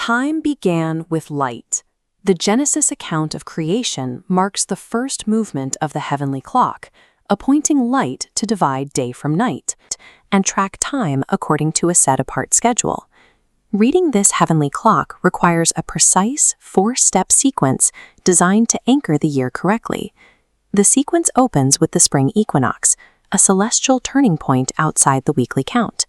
Time began with light. The Genesis account of creation marks the first movement of the heavenly clock, appointing light to divide day from night and track time according to a set-apart schedule. Reading this heavenly clock requires a precise four-step sequence designed to anchor the year correctly. The sequence opens with the spring equinox, a celestial turning point outside the weekly count.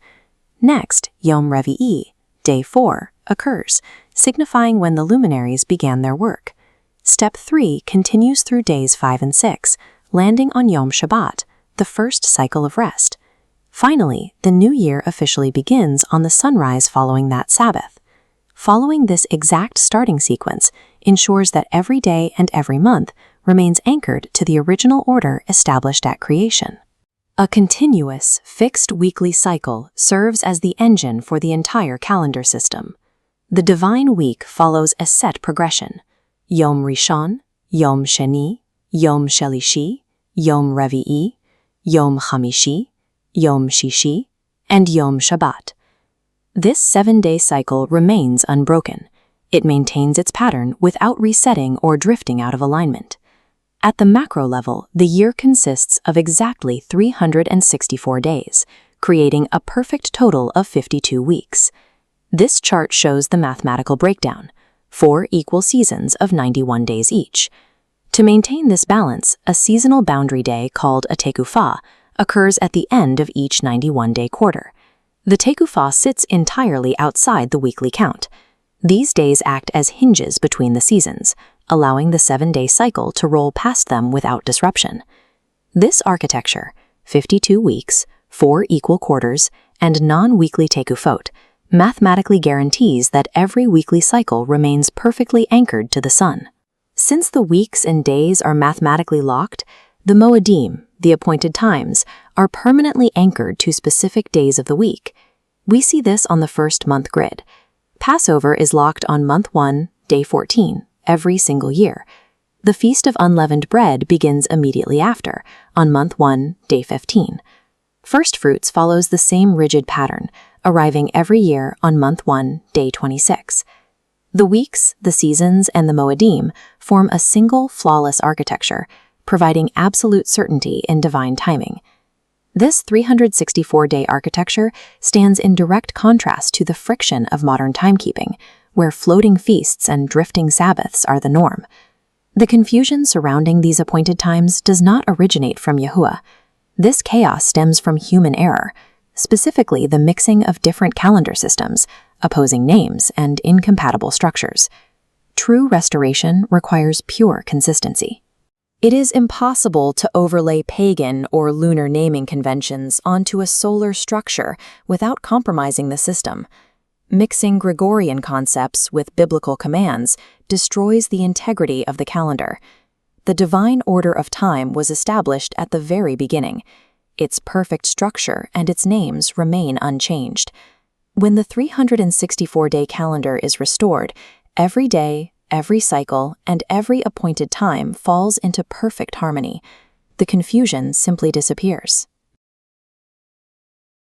Next, Yom Revi'i, day 4, occurs, signifying when the luminaries began their work. Step 3 continues through days 5 and 6, landing on Yom Shabbat, the first cycle of rest. Finally, the new year officially begins on the sunrise following that Sabbath. Following this exact starting sequence ensures that every day and every month remains anchored to the original order established at creation. A continuous, fixed weekly cycle serves as the engine for the entire calendar system. The divine week follows a set progression: Yom Rishon, Yom Sheni, Yom Shelishi, Yom Revi'i, Yom Chamishi, Yom Shishi, and Yom Shabbat. This 7-day cycle remains unbroken. It maintains its pattern without resetting or drifting out of alignment. At the macro level, the year consists of exactly 364 days, creating a perfect total of 52 weeks. This chart shows the mathematical breakdown: 4 equal seasons of 91 days each. To maintain this balance, a seasonal boundary day called a tekufah occurs at the end of each 91-day quarter. The tekufah sits entirely outside the weekly count. These days act as hinges between the seasons, allowing the 7-day cycle to roll past them without disruption. This architecture, 52 weeks, 4 equal quarters, and non-weekly tekufot, mathematically guarantees that every weekly cycle remains perfectly anchored to the sun. Since the weeks and days are mathematically locked, the moedim, the appointed times, are permanently anchored to specific days of the week. We see this on the first month grid. Passover is locked on month 1, day 14, every single year. The Feast of Unleavened Bread begins immediately after, on month 1, day 15. First fruits follows the same rigid pattern, arriving every year on month 1, day 26. The weeks, the seasons, and the moedim form a single flawless architecture, providing absolute certainty in divine timing. This 364-day architecture stands in direct contrast to the friction of modern timekeeping, where floating feasts and drifting Sabbaths are the norm. The confusion surrounding these appointed times does not originate from Yahuwah. This chaos stems from human error, specifically the mixing of different calendar systems, opposing names, and incompatible structures. True restoration requires pure consistency. It is impossible to overlay pagan or lunar naming conventions onto a solar structure without compromising the system. Mixing Gregorian concepts with biblical commands destroys the integrity of the calendar. The divine order of time was established at the very beginning. Its perfect structure and its names remain unchanged. When the 364-day calendar is restored, every day, every cycle, and every appointed time falls into perfect harmony. The confusion simply disappears.